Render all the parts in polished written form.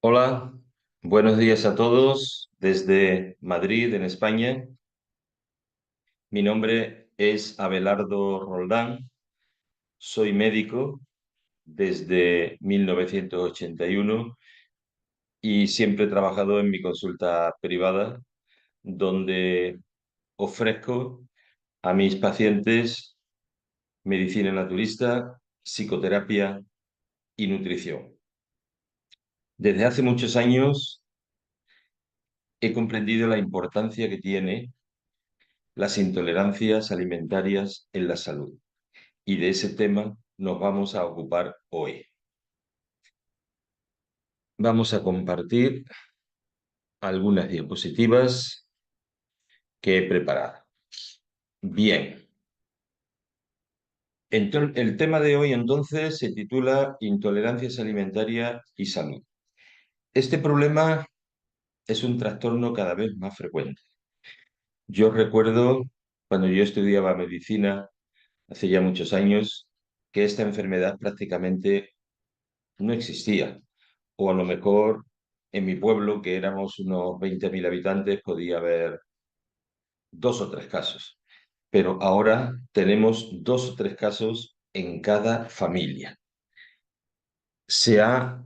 Hola, buenos días a todos desde Madrid, en España. Mi nombre es Abelardo Roldán, soy médico desde 1981 y siempre he trabajado en mi consulta privada, donde ofrezco a mis pacientes medicina naturista, psicoterapia y nutrición. Desde hace muchos años he comprendido la importancia que tiene las intolerancias alimentarias en la salud. Y de ese tema nos vamos a ocupar hoy. Vamos a compartir algunas diapositivas que he preparado. Bien, el tema de hoy entonces se titula Intolerancias alimentarias y salud. Este problema es un trastorno cada vez más frecuente. Yo recuerdo cuando yo estudiaba medicina, hace ya muchos años, que esta enfermedad prácticamente no existía. O a lo mejor en mi pueblo, que éramos unos 20.000 habitantes, podía haber dos o tres casos. Pero ahora tenemos dos o tres casos en cada familia. Se ha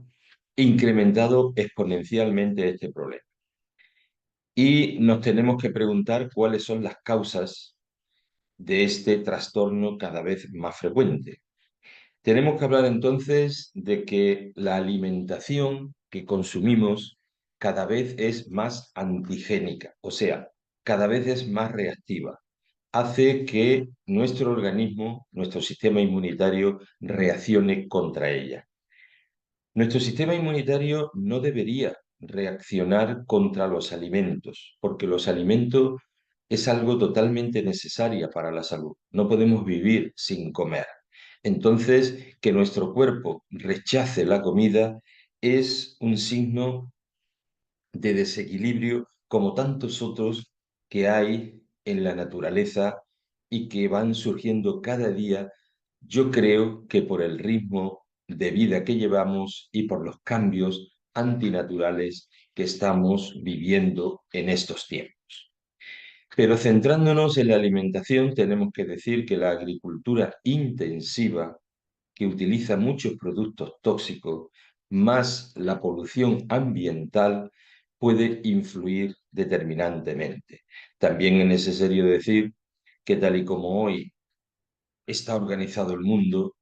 incrementado exponencialmente este problema. Y nos tenemos que preguntar cuáles son las causas de este trastorno cada vez más frecuente. Tenemos que hablar entonces de que la alimentación que consumimos cada vez es más antigénica, o sea, cada vez es más reactiva. Hace que nuestro organismo, nuestro sistema inmunitario, reaccione contra ella. Nuestro sistema inmunitario no debería reaccionar contra los alimentos, porque los alimentos es algo totalmente necesario para la salud. No podemos vivir sin comer. Entonces, que nuestro cuerpo rechace la comida es un signo de desequilibrio como tantos otros que hay en la naturaleza y que van surgiendo cada día, yo creo que por el ritmo de vida que llevamos y por los cambios antinaturales que estamos viviendo en estos tiempos. Pero centrándonos en la alimentación, tenemos que decir que la agricultura intensiva, que utiliza muchos productos tóxicos, más la polución ambiental, puede influir determinantemente. También es necesario decir que tal y como hoy está organizado el mundo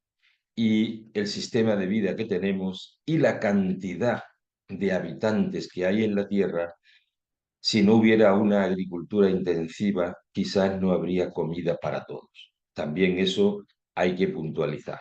y el sistema de vida que tenemos y la cantidad de habitantes que hay en la Tierra, si no hubiera una agricultura intensiva, quizás no habría comida para todos. También eso hay que puntualizar.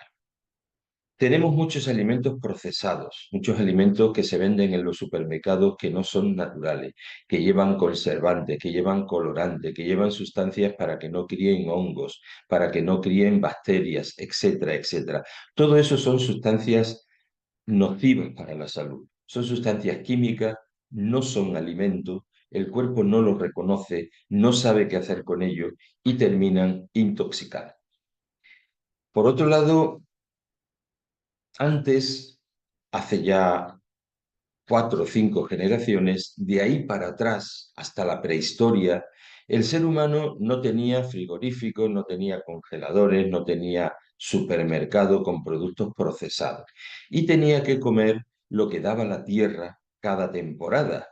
Tenemos muchos alimentos procesados, muchos alimentos que se venden en los supermercados que no son naturales, que llevan conservantes, que llevan colorantes, que llevan sustancias para que no críen hongos, para que no críen bacterias, etcétera, etcétera. Todo eso son sustancias nocivas para la salud. Son sustancias químicas, no son alimentos, el cuerpo no los reconoce, no sabe qué hacer con ellos y terminan intoxicados. Por otro lado, antes, hace ya 4 o 5 generaciones, de ahí para atrás, hasta la prehistoria, el ser humano no tenía frigoríficos, no tenía congeladores, no tenía supermercado con productos procesados y tenía que comer lo que daba la tierra cada temporada.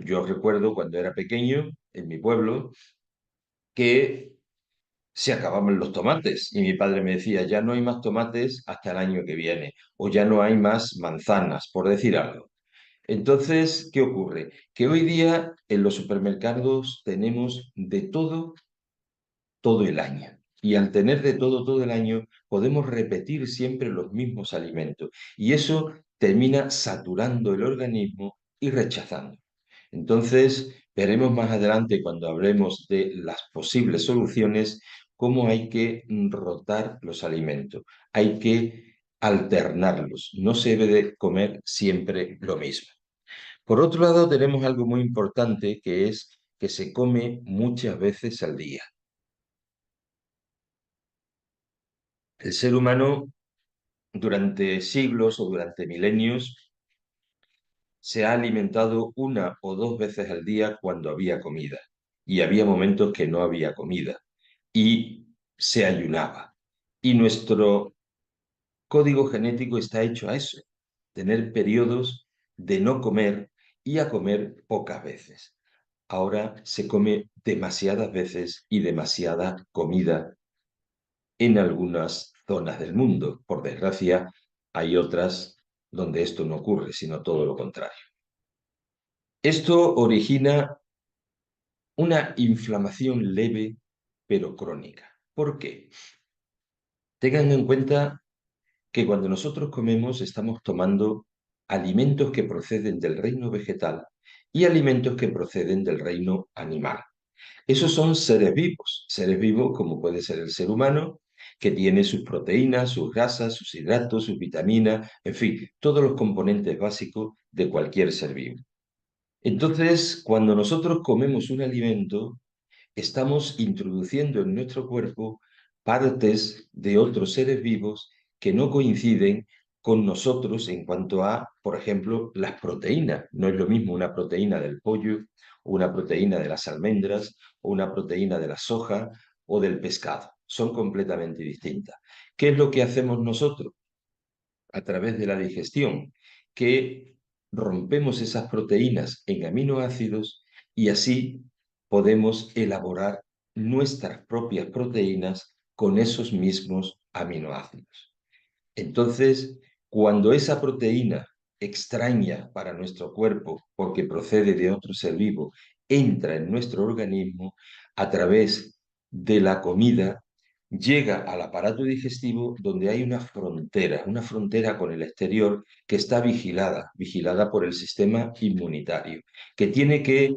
Yo recuerdo cuando era pequeño, en mi pueblo, que se acababan los tomates y mi padre me decía, ya no hay más tomates hasta el año que viene o ya no hay más manzanas, por decir algo. Entonces, ¿qué ocurre? Que hoy día en los supermercados tenemos de todo el año. Y al tener de todo el año, podemos repetir siempre los mismos alimentos. Y eso termina saturando el organismo y rechazando. Entonces, veremos más adelante cuando hablemos de las posibles soluciones cómo hay que rotar los alimentos. Hay que alternarlos. No se debe de comer siempre lo mismo. Por otro lado, tenemos algo muy importante que es que se come muchas veces al día. El ser humano durante siglos o durante milenios se ha alimentado una o dos veces al día cuando había comida. Y había momentos que no había comida. Y se ayunaba. Y nuestro código genético está hecho a eso, tener periodos de no comer y a comer pocas veces. Ahora se come demasiadas veces y demasiada comida en algunas zonas del mundo. Por desgracia, hay otras donde esto no ocurre, sino todo lo contrario. Esto origina una inflamación leve pero crónica. ¿Por qué? Tengan en cuenta que cuando nosotros comemos estamos tomando alimentos que proceden del reino vegetal y alimentos que proceden del reino animal. Esos son seres vivos como puede ser el ser humano, que tiene sus proteínas, sus grasas, sus hidratos, sus vitaminas, en fin, todos los componentes básicos de cualquier ser vivo. Entonces, cuando nosotros comemos un alimento, estamos introduciendo en nuestro cuerpo partes de otros seres vivos que no coinciden con nosotros en cuanto a, por ejemplo, las proteínas. No es lo mismo una proteína del pollo, o una proteína de las almendras, o una proteína de la soja o del pescado. Son completamente distintas. ¿Qué es lo que hacemos nosotros? A través de la digestión, que rompemos esas proteínas en aminoácidos y así podemos elaborar nuestras propias proteínas con esos mismos aminoácidos. Entonces, cuando esa proteína extraña para nuestro cuerpo, porque procede de otro ser vivo, entra en nuestro organismo a través de la comida, llega al aparato digestivo donde hay una frontera con el exterior que está vigilada por el sistema inmunitario, que tiene que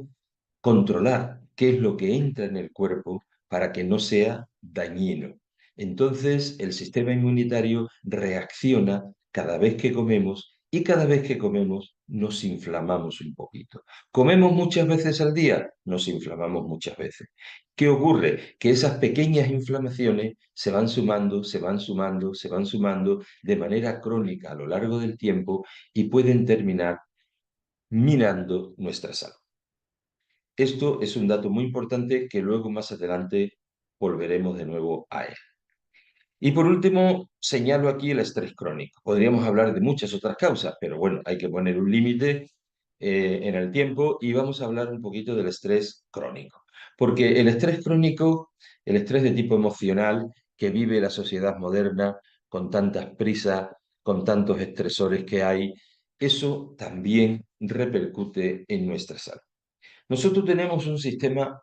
controlar qué es lo que entra en el cuerpo para que no sea dañino. Entonces, el sistema inmunitario reacciona cada vez que comemos y cada vez que comemos nos inflamamos un poquito. ¿Comemos muchas veces al día? Nos inflamamos muchas veces. ¿Qué ocurre? Que esas pequeñas inflamaciones se van sumando, se van sumando, se van sumando de manera crónica a lo largo del tiempo y pueden terminar minando nuestra salud. Esto es un dato muy importante que luego más adelante volveremos de nuevo a él. Y por último, señalo aquí el estrés crónico. Podríamos hablar de muchas otras causas, pero bueno, hay que poner un límite en el tiempo y vamos a hablar un poquito del estrés crónico. Porque el estrés crónico, el estrés de tipo emocional que vive la sociedad moderna con tantas prisas, con tantos estresores que hay, eso también repercute en nuestra salud. Nosotros tenemos un sistema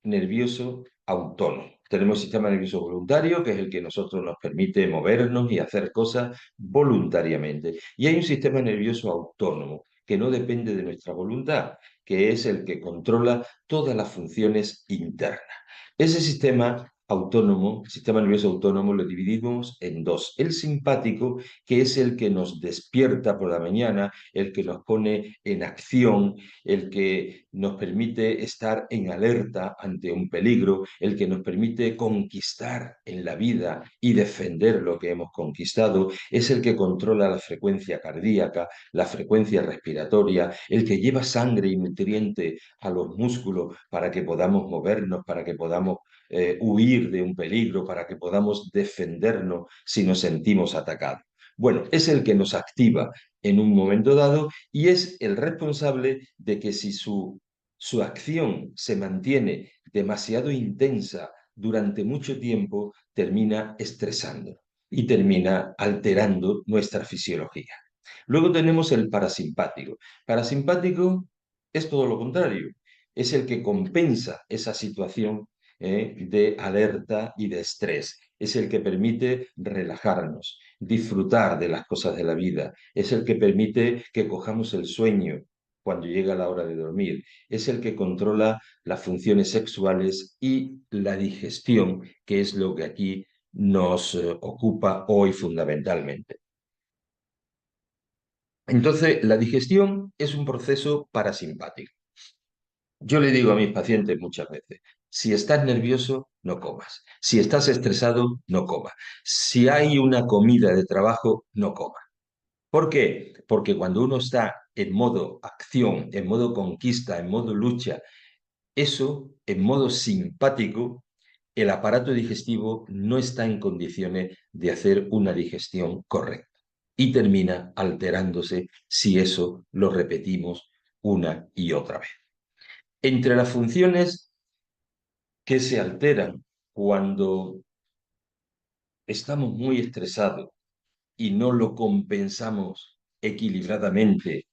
nervioso autónomo. Tenemos el sistema nervioso voluntario, que es el que nosotros nos permite movernos y hacer cosas voluntariamente. Y hay un sistema nervioso autónomo, que no depende de nuestra voluntad, que es el que controla todas las funciones internas. Ese sistema autónomo, sistema nervioso autónomo, lo dividimos en dos. El simpático, que es el que nos despierta por la mañana, el que nos pone en acción, el que nos permite estar en alerta ante un peligro, el que nos permite conquistar en la vida y defender lo que hemos conquistado, es el que controla la frecuencia cardíaca, la frecuencia respiratoria, el que lleva sangre y nutriente a los músculos para que podamos movernos, para que podamos huir de un peligro, para que podamos defendernos si nos sentimos atacados. Bueno, es el que nos activa en un momento dado y es el responsable de que si su acción se mantiene demasiado intensa durante mucho tiempo, termina estresando y termina alterando nuestra fisiología. Luego tenemos el parasimpático. Parasimpático es todo lo contrario, es el que compensa esa situación de alerta y de estrés. Es el que permite relajarnos, disfrutar de las cosas de la vida. Es el que permite que cojamos el sueño cuando llega la hora de dormir. Es el que controla las funciones sexuales y la digestión, que es lo que aquí nos ocupa hoy fundamentalmente. Entonces, la digestión es un proceso parasimpático. Yo le digo a mis pacientes muchas veces, si estás nervioso, no comas. Si estás estresado, no comas. Si hay una comida de trabajo, no comas. ¿Por qué? Porque cuando uno está en modo acción, en modo conquista, en modo lucha, eso en modo simpático, el aparato digestivo no está en condiciones de hacer una digestión correcta y termina alterándose si eso lo repetimos una y otra vez. Entre las funciones que se alteran cuando estamos muy estresados y no lo compensamos equilibradamente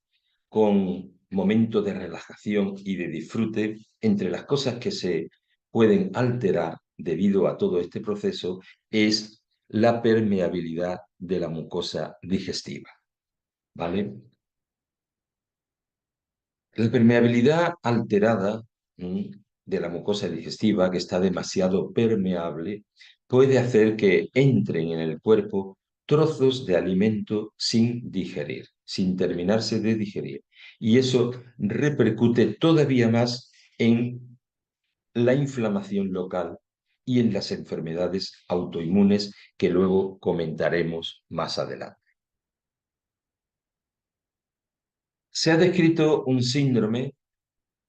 con momentos de relajación y de disfrute, entre las cosas que se pueden alterar debido a todo este proceso es la permeabilidad de la mucosa digestiva, ¿vale? La permeabilidad alterada de la mucosa digestiva, que está demasiado permeable, puede hacer que entren en el cuerpo trozos de alimento sin digerir, sin terminarse de digerir. Y eso repercute todavía más en la inflamación local y en las enfermedades autoinmunes que luego comentaremos más adelante. Se ha descrito un síndrome,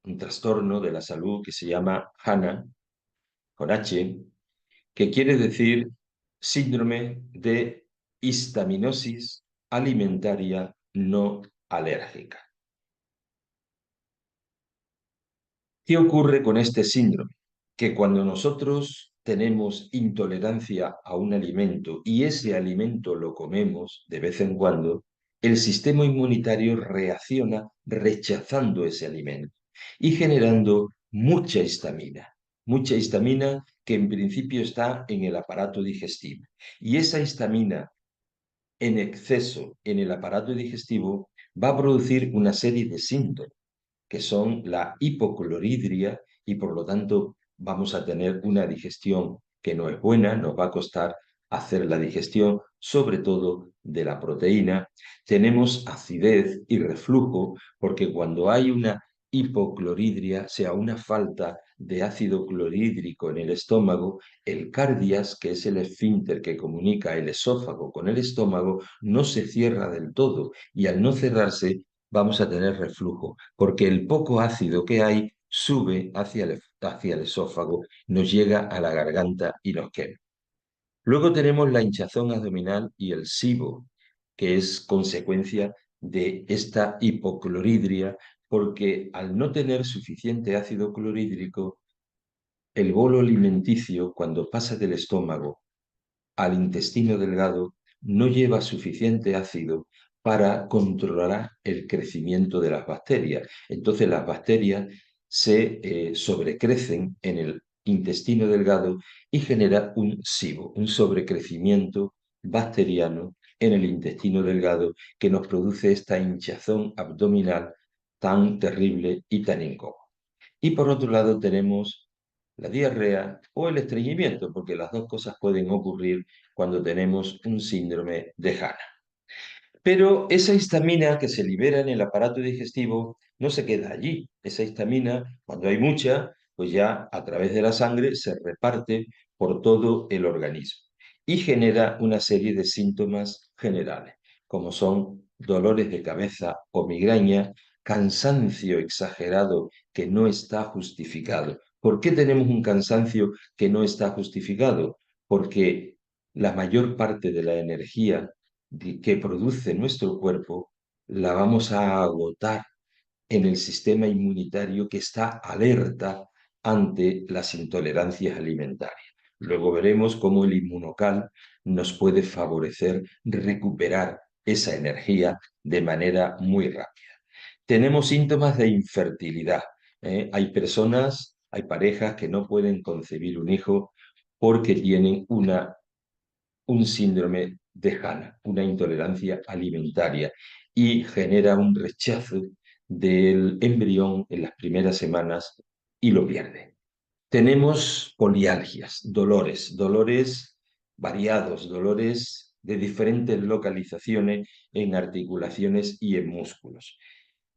un trastorno de la salud que se llama HANA, con H, que quiere decir síndrome de histaminosis alimentaria no alérgica. ¿Qué ocurre con este síndrome? Que cuando nosotros tenemos intolerancia a un alimento y ese alimento lo comemos de vez en cuando, el sistema inmunitario reacciona rechazando ese alimento y generando mucha histamina que en principio está en el aparato digestivo. Y esa histamina en exceso en el aparato digestivo va a producir una serie de síntomas que son la hipocloridria y por lo tanto vamos a tener una digestión que no es buena, nos va a costar hacer la digestión, sobre todo de la proteína. Tenemos acidez y reflujo porque cuando hay una hipocloridria, sea una falta de ácido clorhídrico en el estómago, el cardias, que es el esfínter que comunica el esófago con el estómago, no se cierra del todo y al no cerrarse vamos a tener reflujo, porque el poco ácido que hay sube hacia el esófago, nos llega a la garganta y nos quema. Luego tenemos la hinchazón abdominal y el SIBO, que es consecuencia de esta hipocloridria, porque al no tener suficiente ácido clorhídrico, el bolo alimenticio, cuando pasa del estómago al intestino delgado, no lleva suficiente ácido para controlar el crecimiento de las bacterias. Entonces las bacterias se sobrecrecen en el intestino delgado y genera un SIBO, un sobrecrecimiento bacteriano en el intestino delgado que nos produce esta hinchazón abdominal tan terrible y tan incómoda. Y por otro lado tenemos la diarrea o el estreñimiento, porque las dos cosas pueden ocurrir cuando tenemos un síndrome de HANA. Pero esa histamina que se libera en el aparato digestivo no se queda allí. Esa histamina, cuando hay mucha, pues ya a través de la sangre se reparte por todo el organismo y genera una serie de síntomas generales, como son dolores de cabeza o migraña, cansancio exagerado que no está justificado. ¿Por qué tenemos un cansancio que no está justificado? Porque la mayor parte de la energía que produce nuestro cuerpo la vamos a agotar en el sistema inmunitario que está alerta ante las intolerancias alimentarias. Luego veremos cómo el inmunocal nos puede favorecer recuperar esa energía de manera muy rápida. Tenemos síntomas de infertilidad. Hay personas, hay parejas que no pueden concebir un hijo porque tienen un síndrome de HANA, una intolerancia alimentaria, y genera un rechazo del embrión en las primeras semanas y lo pierde. Tenemos polialgias, dolores variados, dolores de diferentes localizaciones en articulaciones y en músculos.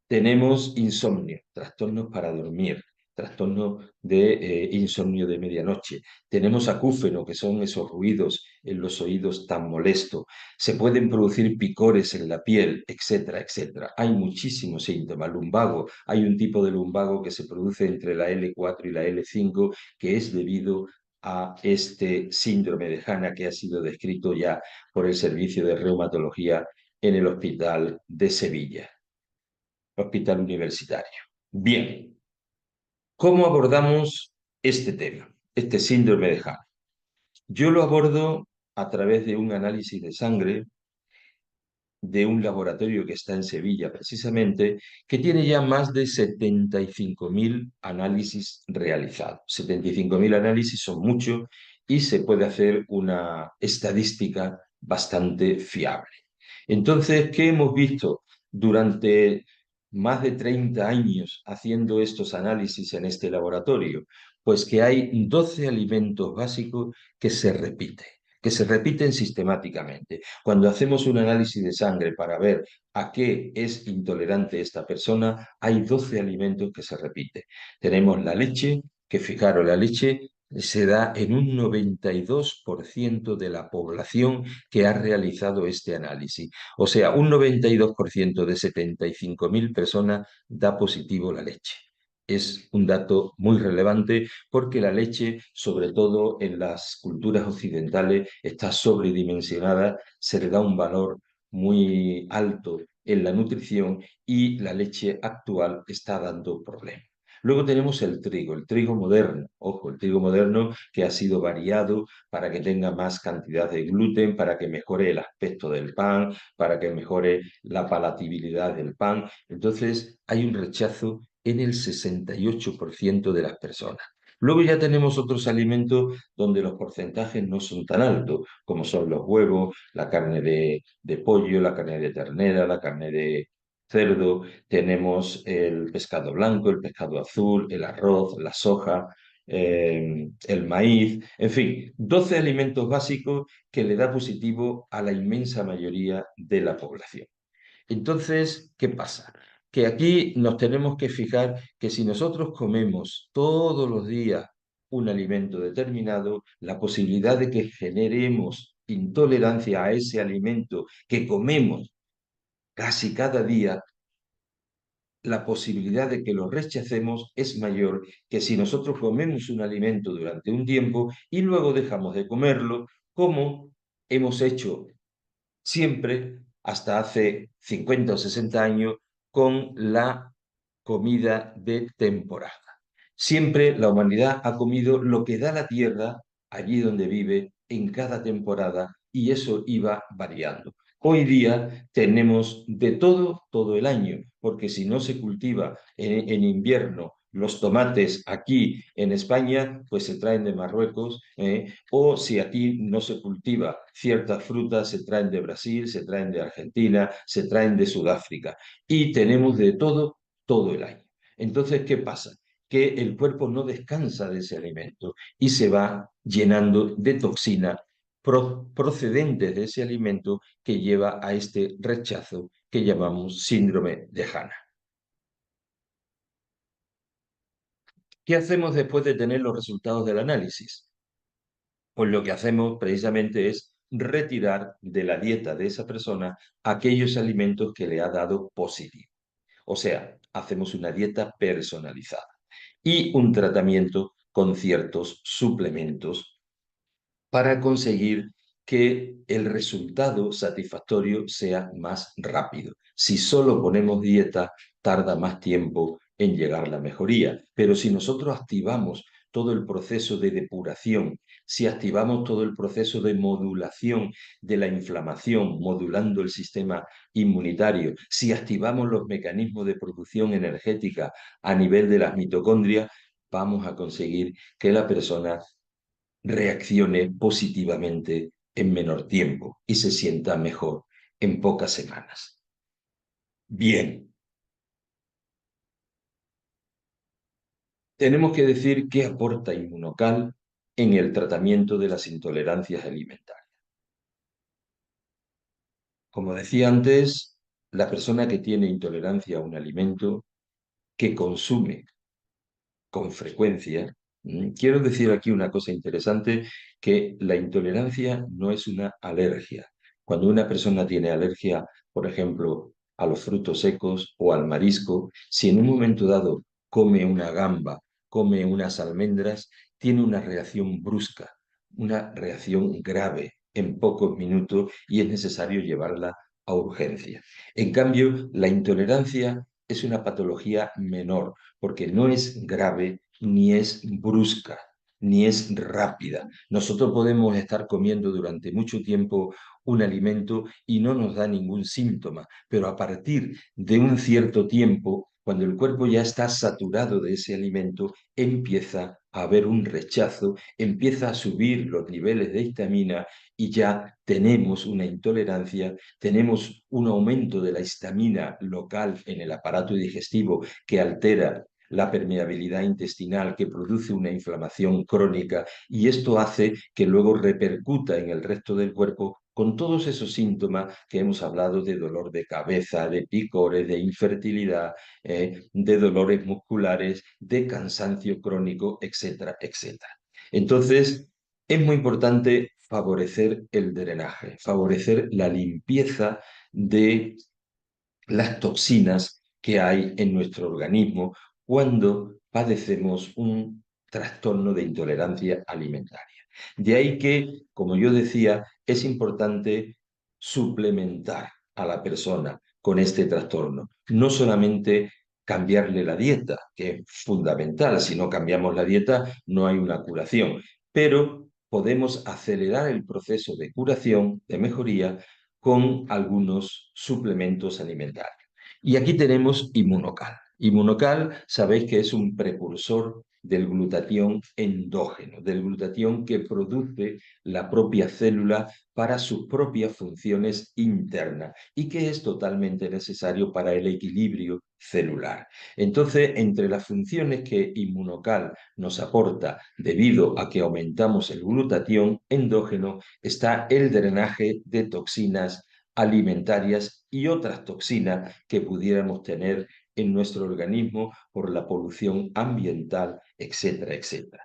Tenemos insomnio, trastornos para dormir. trastorno de insomnio de medianoche. Tenemos acúfeno, que son esos ruidos en los oídos tan molestos. Se pueden producir picores en la piel, etcétera, etcétera. Hay muchísimos síntomas. Lumbago, hay un tipo de lumbago que se produce entre la L4 y la L5 que es debido a este síndrome de Hanna que ha sido descrito ya por el Servicio de Reumatología en el Hospital de Sevilla, Hospital Universitario. Bien, ¿cómo abordamos este tema, este síndrome de Hanna? Yo lo abordo a través de un análisis de sangre de un laboratorio que está en Sevilla precisamente, que tiene ya más de 75.000 análisis realizados. 75.000 análisis son muchos y se puede hacer una estadística bastante fiable. Entonces, ¿qué hemos visto durante más de 30 años haciendo estos análisis en este laboratorio? Pues que hay 12 alimentos básicos que se repiten sistemáticamente. Cuando hacemos un análisis de sangre para ver a qué es intolerante esta persona, hay 12 alimentos que se repiten. Tenemos la leche, que fijaros, la leche se da en un 92% de la población que ha realizado este análisis. O sea, un 92% de 75.000 personas da positivo la leche. Es un dato muy relevante porque la leche, sobre todo en las culturas occidentales, está sobredimensionada, se le da un valor muy alto en la nutrición y la leche actual está dando problemas. Luego tenemos el trigo moderno, ojo, el trigo moderno que ha sido variado para que tenga más cantidad de gluten, para que mejore el aspecto del pan, para que mejore la palatabilidad del pan. Entonces hay un rechazo en el 68% de las personas. Luego ya tenemos otros alimentos donde los porcentajes no son tan altos, como son los huevos, la carne de pollo, la carne de ternera, la carne de cerdo, tenemos el pescado blanco, el pescado azul, el arroz, la soja, el maíz, en fin, 12 alimentos básicos que le da positivo a la inmensa mayoría de la población. Entonces, ¿qué pasa? Que aquí nos tenemos que fijar que si nosotros comemos todos los días un alimento determinado, la posibilidad de que generemos intolerancia a ese alimento que comemos casi cada día, la posibilidad de que lo rechacemos es mayor que si nosotros comemos un alimento durante un tiempo y luego dejamos de comerlo, como hemos hecho siempre, hasta hace 50 o 60 años, con la comida de temporada. Siempre la humanidad ha comido lo que da la tierra allí donde vive en cada temporada y eso iba variando. Hoy día tenemos de todo el año, porque si no se cultiva en invierno los tomates aquí en España, pues se traen de Marruecos, o si aquí no se cultiva ciertas frutas, se traen de Brasil, se traen de Argentina, se traen de Sudáfrica. Y tenemos de todo el año. Entonces, ¿qué pasa? Que el cuerpo no descansa de ese alimento y se va llenando de toxina procedentes de ese alimento que lleva a este rechazo que llamamos síndrome de Hanna. ¿Qué hacemos después de tener los resultados del análisis? Pues lo que hacemos precisamente es retirar de la dieta de esa persona aquellos alimentos que le ha dado positivo. O sea, hacemos una dieta personalizada y un tratamiento con ciertos suplementos para conseguir que el resultado satisfactorio sea más rápido. Si solo ponemos dieta, tarda más tiempo en llegar la mejoría, pero si nosotros activamos todo el proceso de depuración, si activamos todo el proceso de modulación de la inflamación, modulando el sistema inmunitario, si activamos los mecanismos de producción energética a nivel de las mitocondrias, vamos a conseguir que la persona reaccione positivamente en menor tiempo y se sienta mejor en pocas semanas. Bien, tenemos que decir qué aporta Inmunocal en el tratamiento de las intolerancias alimentarias. Como decía antes, la persona que tiene intolerancia a un alimento, que consume con frecuencia. Quiero decir aquí una cosa interesante, que la intolerancia no es una alergia. Cuando una persona tiene alergia, por ejemplo, a los frutos secos o al marisco, si en un momento dado come una gamba, come unas almendras, tiene una reacción brusca, una reacción grave en pocos minutos y es necesario llevarla a urgencia. En cambio, la intolerancia es una patología menor porque no es grave ni es brusca ni es rápida. Nosotros podemos estar comiendo durante mucho tiempo un alimento y no nos da ningún síntoma, pero a partir de un cierto tiempo, cuando el cuerpo ya está saturado de ese alimento, empieza a haber un rechazo, empieza a subir los niveles de histamina y ya tenemos una intolerancia, tenemos un aumento de la histamina local en el aparato digestivo que altera la permeabilidad intestinal, que produce una inflamación crónica, y esto hace que luego repercuta en el resto del cuerpo con todos esos síntomas que hemos hablado, de dolor de cabeza, de picores, de infertilidad, de dolores musculares, de cansancio crónico, etcétera, etcétera. Entonces, es muy importante favorecer el drenaje, favorecer la limpieza de las toxinas que hay en nuestro organismo cuando padecemos un trastorno de intolerancia alimentaria. De ahí que, como yo decía, es importante suplementar a la persona con este trastorno. No solamente cambiarle la dieta, que es fundamental. Si no cambiamos la dieta, no hay una curación. Pero podemos acelerar el proceso de curación, de mejoría, con algunos suplementos alimentarios. Y aquí tenemos Inmunocal. Inmunocal, sabéis que es un precursor del glutatión endógeno, del glutatión que produce la propia célula para sus propias funciones internas y que es totalmente necesario para el equilibrio celular. Entonces, entre las funciones que Inmunocal nos aporta debido a que aumentamos el glutatión endógeno está el drenaje de toxinas alimentarias y otras toxinas que pudiéramos tener en nuestro organismo por la polución ambiental, etcétera, etcétera.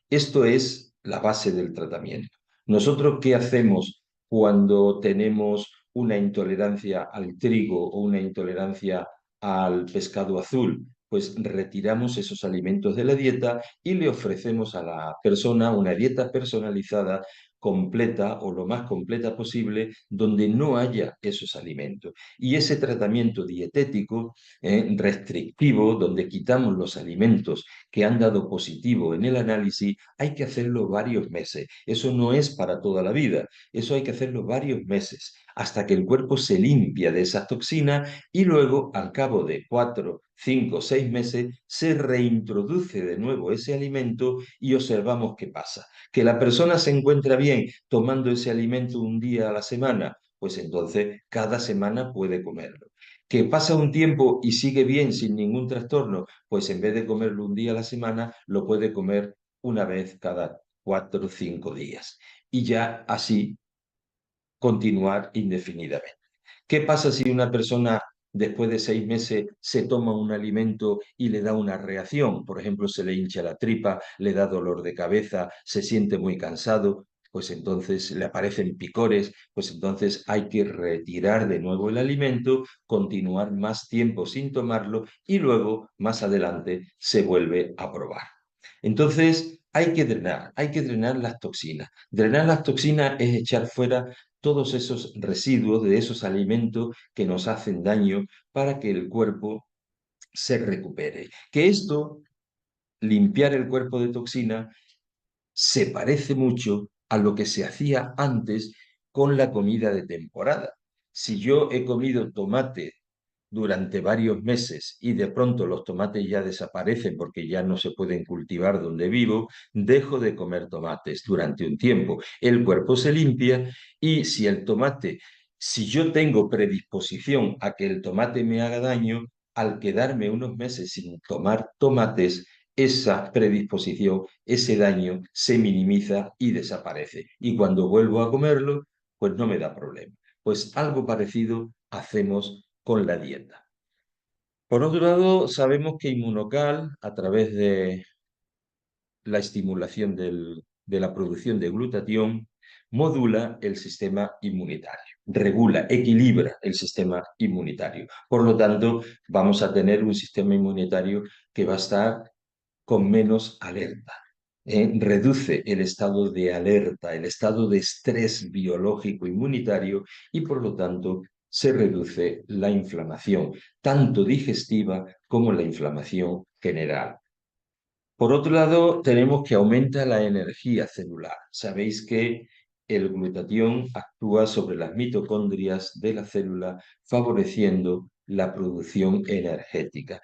Esto es la base del tratamiento. ¿Nosotros qué hacemos cuando tenemos una intolerancia al trigo o una intolerancia al pescado azul? Pues retiramos esos alimentos de la dieta y le ofrecemos a la persona una dieta personalizada, completa o lo más completa posible, donde no haya esos alimentos. Y ese tratamiento dietético restrictivo, donde quitamos los alimentos que han dado positivo en el análisis, hay que hacerlo varios meses. Eso no es para toda la vida, eso hay que hacerlo varios meses, hasta que el cuerpo se limpia de esas toxinas y luego, al cabo de 4, 5, 6 meses, se reintroduce de nuevo ese alimento y observamos qué pasa. Que la persona se encuentra bien tomando ese alimento un día a la semana, pues entonces cada semana puede comerlo. Que pasa un tiempo y sigue bien sin ningún trastorno, pues en vez de comerlo un día a la semana, lo puede comer una vez cada 4 o 5 días. Y ya así continuar indefinidamente. ¿Qué pasa si una persona después de 6 meses se toma un alimento y le da una reacción? Por ejemplo, se le hincha la tripa, le da dolor de cabeza, se siente muy cansado, pues entonces le aparecen picores, pues entonces hay que retirar de nuevo el alimento, continuar más tiempo sin tomarlo y luego, más adelante, se vuelve a probar. Entonces, hay que drenar las toxinas. Drenar las toxinas es echar fuera todos esos residuos de esos alimentos que nos hacen daño para que el cuerpo se recupere. Que esto, limpiar el cuerpo de toxina, se parece mucho a lo que se hacía antes con la comida de temporada. Si yo he comido tomate durante varios meses y de pronto los tomates ya desaparecen porque ya no se pueden cultivar donde vivo, dejo de comer tomates durante un tiempo. El cuerpo se limpia y si el tomate, si yo tengo predisposición a que el tomate me haga daño, al quedarme unos meses sin tomar tomates, esa predisposición, ese daño se minimiza y desaparece. Y cuando vuelvo a comerlo, pues no me da problema. Pues algo parecido hacemos con la dieta. Por otro lado, sabemos que Inmunocal, a través de la estimulación de la producción de glutatión, modula el sistema inmunitario, regula, equilibra el sistema inmunitario. Por lo tanto, vamos a tener un sistema inmunitario que va a estar con menos alerta. Reduce el estado de alerta, el estado de estrés biológico inmunitario y por lo tanto se reduce la inflamación, tanto digestiva como la inflamación general. Por otro lado, tenemos que aumenta la energía celular. Sabéis que el glutatión actúa sobre las mitocondrias de la célula, favoreciendo la producción energética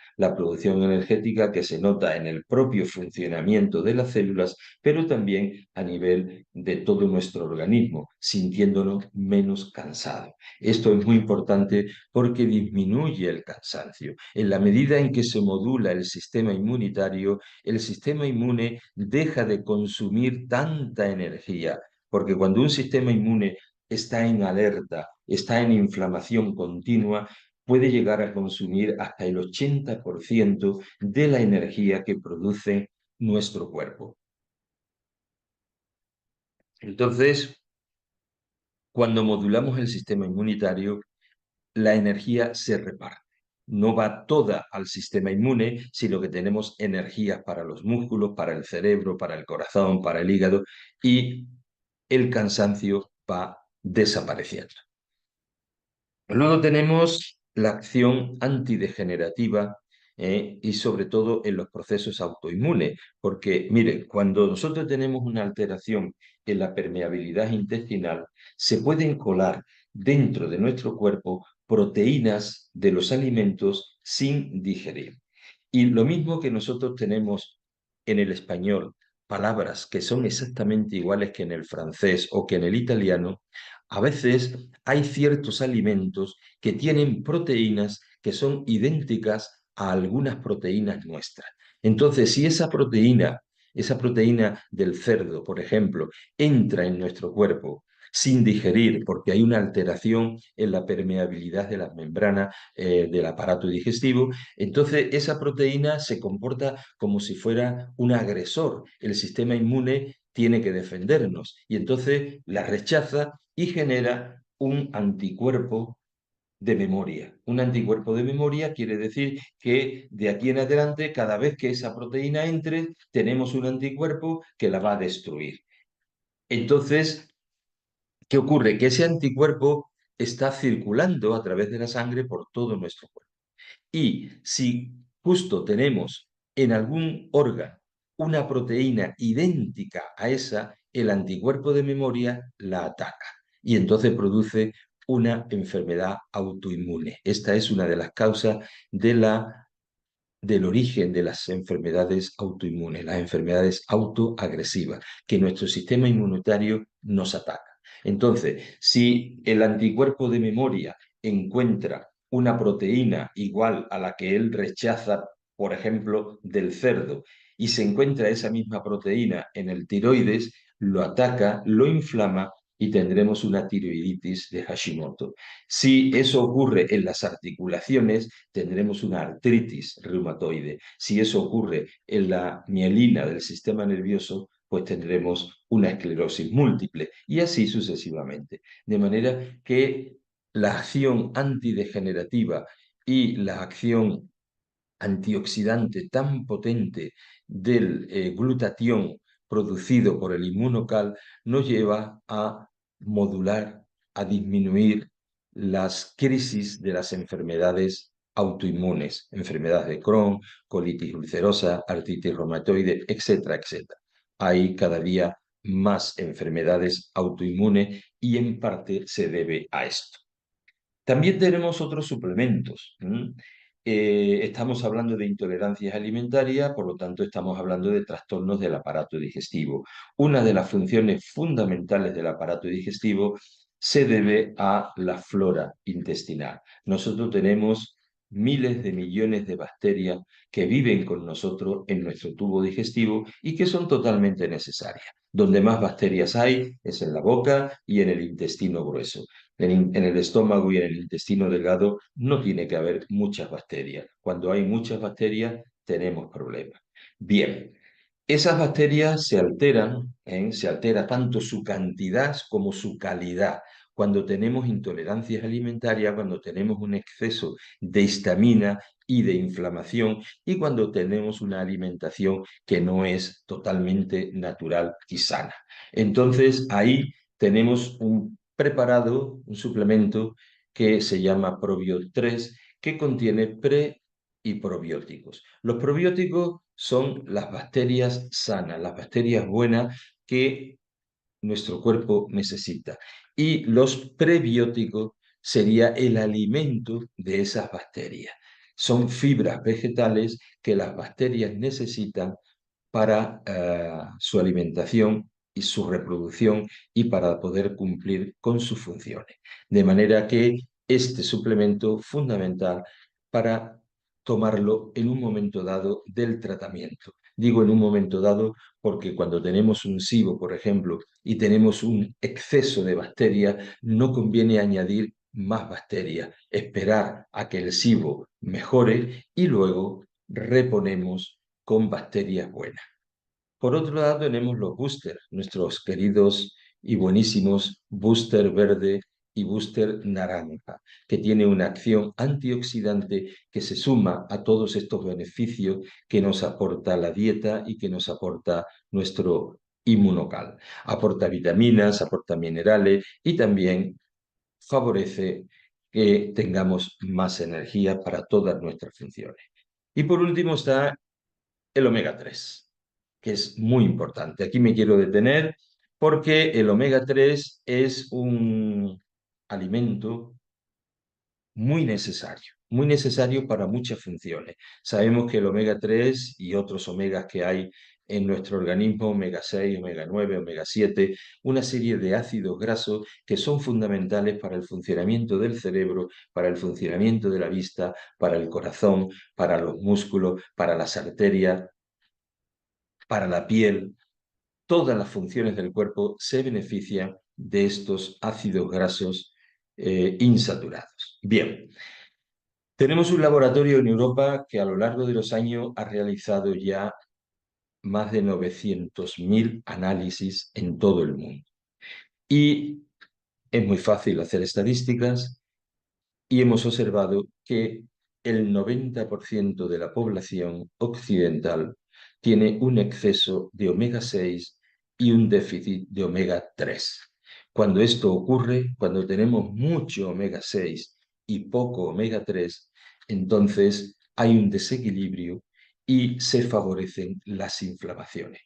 que se nota en el propio funcionamiento de las células, pero también a nivel de todo nuestro organismo, sintiéndonos menos cansados. Esto es muy importante porque disminuye el cansancio. En la medida en que se modula el sistema inmunitario, el sistema inmune deja de consumir tanta energía, porque cuando un sistema inmune está en alerta, está en inflamación continua, puede llegar a consumir hasta el 80% de la energía que produce nuestro cuerpo. Entonces, cuando modulamos el sistema inmunitario, la energía se reparte. No va toda al sistema inmune, sino que tenemos energías para los músculos, para el cerebro, para el corazón, para el hígado, y el cansancio va desapareciendo. Luego tenemos la acción antidegenerativa y sobre todo en los procesos autoinmunes, porque mire, cuando nosotros tenemos una alteración en la permeabilidad intestinal, se pueden colar dentro de nuestro cuerpo proteínas de los alimentos sin digerir. Y lo mismo que nosotros tenemos en el español palabras que son exactamente iguales que en el francés o que en el italiano, a veces hay ciertos alimentos que tienen proteínas que son idénticas a algunas proteínas nuestras. Entonces, si esa proteína del cerdo, por ejemplo, entra en nuestro cuerpo sin digerir, porque hay una alteración en la permeabilidad de las membranas del aparato digestivo, entonces esa proteína se comporta como si fuera un agresor. El sistema inmune tiene que defendernos y entonces la rechaza y genera un anticuerpo de memoria. Un anticuerpo de memoria quiere decir que de aquí en adelante, cada vez que esa proteína entre, tenemos un anticuerpo que la va a destruir. Entonces, ¿qué ocurre? Que ese anticuerpo está circulando a través de la sangre por todo nuestro cuerpo. Y si justo tenemos en algún órgano una proteína idéntica a esa, el anticuerpo de memoria la ataca y entonces produce una enfermedad autoinmune. Esta es una de las causas del origen de las enfermedades autoinmunes, las enfermedades autoagresivas, que nuestro sistema inmunitario nos ataca. Entonces, si el anticuerpo de memoria encuentra una proteína igual a la que él rechaza, por ejemplo, del cerdo, y se encuentra esa misma proteína en el tiroides, lo ataca, lo inflama y tendremos una tiroiditis de Hashimoto. Si eso ocurre en las articulaciones, tendremos una artritis reumatoide. Si eso ocurre en la mielina del sistema nervioso, pues tendremos una esclerosis múltiple y así sucesivamente. De manera que la acción antidegenerativa y la acción antioxidante tan potente del glutatión producido por el inmunocal nos lleva a modular, a disminuir las crisis de las enfermedades autoinmunes, enfermedades de Crohn, colitis ulcerosa, artritis reumatoide, etcétera, etcétera. Hay cada día más enfermedades autoinmunes y en parte se debe a esto. También tenemos otros suplementos. Estamos hablando de intolerancias alimentarias, por lo tanto estamos hablando de trastornos del aparato digestivo. Una de las funciones fundamentales del aparato digestivo se debe a la flora intestinal. Nosotros tenemos miles de millones de bacterias que viven con nosotros en nuestro tubo digestivo y que son totalmente necesarias. Donde más bacterias hay es en la boca y en el intestino grueso. En el estómago y en el intestino delgado no tiene que haber muchas bacterias. Cuando hay muchas bacterias, tenemos problemas. Bien, Esas bacterias se alteran, se altera tanto su cantidad como su calidad. Cuando tenemos intolerancias alimentarias, cuando tenemos un exceso de histamina y de inflamación y cuando tenemos una alimentación que no es totalmente natural y sana. Entonces ahí tenemos un preparado, un suplemento que se llama Probiot 3, que contiene pre y probióticos. Los probióticos son las bacterias sanas, las bacterias buenas que nuestro cuerpo necesita. Y los prebióticos sería el alimento de esas bacterias. Son fibras vegetales que las bacterias necesitan para su alimentación y su reproducción y para poder cumplir con sus funciones. De manera que este suplemento fundamental para tomarlo en un momento dado del tratamiento. Digo en un momento dado porque cuando tenemos un SIBO, por ejemplo, y tenemos un exceso de bacterias, no conviene añadir más bacterias, esperar a que el SIBO mejore y luego reponemos con bacterias buenas. Por otro lado, tenemos los booster, nuestros queridos y buenísimos booster verde y booster naranja, que tiene una acción antioxidante que se suma a todos estos beneficios que nos aporta la dieta y que nos aporta nuestro inmunocal. Aporta vitaminas, aporta minerales y también favorece que tengamos más energía para todas nuestras funciones. Y por último está el omega 3, que es muy importante. Aquí me quiero detener porque el omega 3 es un alimento muy necesario para muchas funciones. Sabemos que el omega 3 y otros omegas que hay en nuestro organismo, omega 6, omega 9, omega 7, una serie de ácidos grasos que son fundamentales para el funcionamiento del cerebro, para el funcionamiento de la vista, para el corazón, para los músculos, para las arterias, para la piel. Todas las funciones del cuerpo se benefician de estos ácidos grasos insaturados. Bien, tenemos un laboratorio en Europa que a lo largo de los años ha realizado ya más de 900.000 análisis en todo el mundo. Y es muy fácil hacer estadísticas y hemos observado que el 90% de la población occidental tiene un exceso de omega 6 y un déficit de omega 3. Cuando esto ocurre, cuando tenemos mucho omega 6 y poco omega 3, entonces hay un desequilibrio y se favorecen las inflamaciones.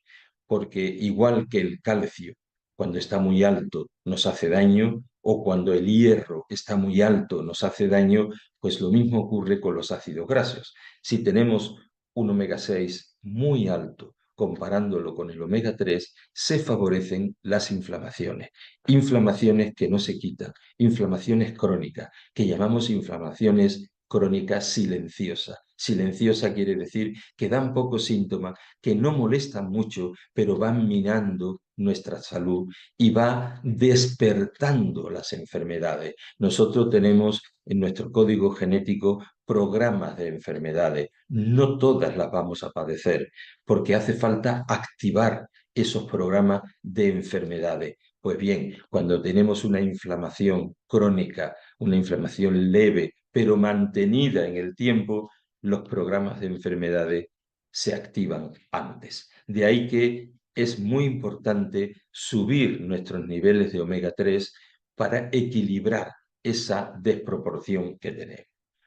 Porque igual que el calcio, cuando está muy alto, nos hace daño, o cuando el hierro está muy alto nos hace daño, pues lo mismo ocurre con los ácidos grasos. Si tenemos un omega 6 muy alto comparándolo con el omega 3, se favorecen las inflamaciones. Inflamaciones que no se quitan, inflamaciones crónicas, que llamamos inflamaciones crónicas silenciosas. Silenciosa quiere decir que dan pocos síntomas, que no molestan mucho, pero van minando nuestra salud y va despertando las enfermedades. Nosotros tenemos en nuestro código genético programas de enfermedades. No todas las vamos a padecer porque hace falta activar esos programas de enfermedades. Pues bien, cuando tenemos una inflamación crónica, una inflamación leve, pero mantenida en el tiempo, los programas de enfermedades se activan antes. De ahí que es muy importante subir nuestros niveles de omega 3 para equilibrar esa desproporción que tenemos.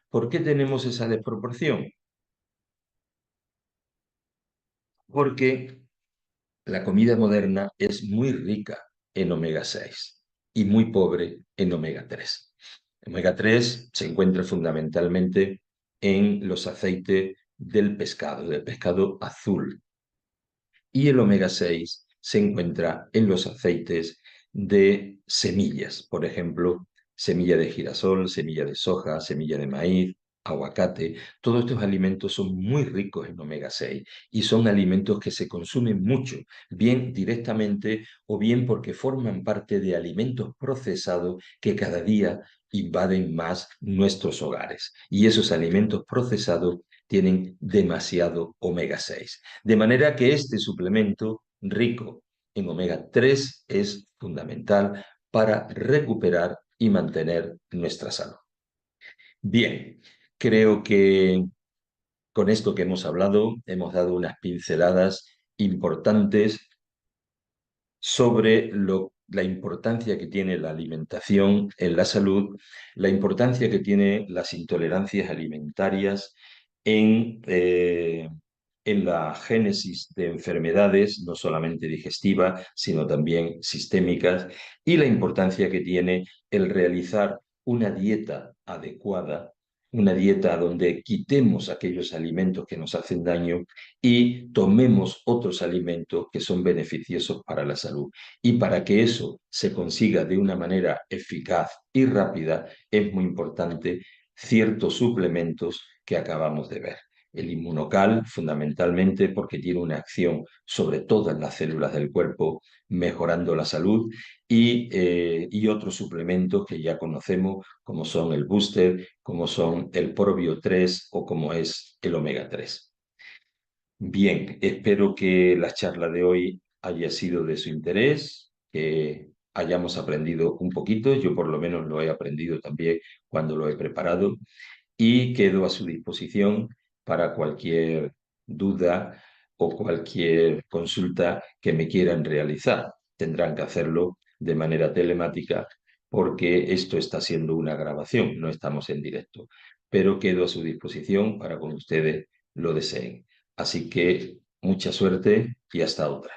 ¿Por qué tenemos esa desproporción? Porque la comida moderna es muy rica en omega 6 y muy pobre en omega 3. Omega 3 se encuentra fundamentalmente en los aceites del pescado azul, y el omega 6 se encuentra en los aceites de semillas, por ejemplo, semilla de girasol, semilla de soja, semilla de maíz, aguacate. Todos estos alimentos son muy ricos en omega 6 y son alimentos que se consumen mucho, bien directamente o bien porque forman parte de alimentos procesados que cada día invaden más nuestros hogares. Y esos alimentos procesados tienen demasiado omega 6. De manera que este suplemento rico en omega 3 es fundamental para recuperar y mantener nuestra salud. Bien, creo que con esto que hemos hablado hemos dado unas pinceladas importantes sobre la importancia que tiene la alimentación en la salud, la importancia que tiene las intolerancias alimentarias en la génesis de enfermedades, no solamente digestivas, sino también sistémicas, y la importancia que tiene el realizar una dieta adecuada, una dieta donde quitemos aquellos alimentos que nos hacen daño y tomemos otros alimentos que son beneficiosos para la salud. Y para que eso se consiga de una manera eficaz y rápida, es muy importante ciertos suplementos que acabamos de ver. El inmunocal, fundamentalmente, porque tiene una acción sobre todas las células del cuerpo, mejorando la salud, y otros suplementos que ya conocemos, como son el booster, como son el Probio 3 o como es el omega 3. Bien, espero que la charla de hoy haya sido de su interés, que hayamos aprendido un poquito. Yo por lo menos lo he aprendido también cuando lo he preparado y quedo a su disposición para cualquier duda o cualquier consulta que me quieran realizar. Tendrán que hacerlo de manera telemática porque esto está siendo una grabación, no estamos en directo, pero quedo a su disposición para cuando ustedes lo deseen. Así que mucha suerte y hasta otra.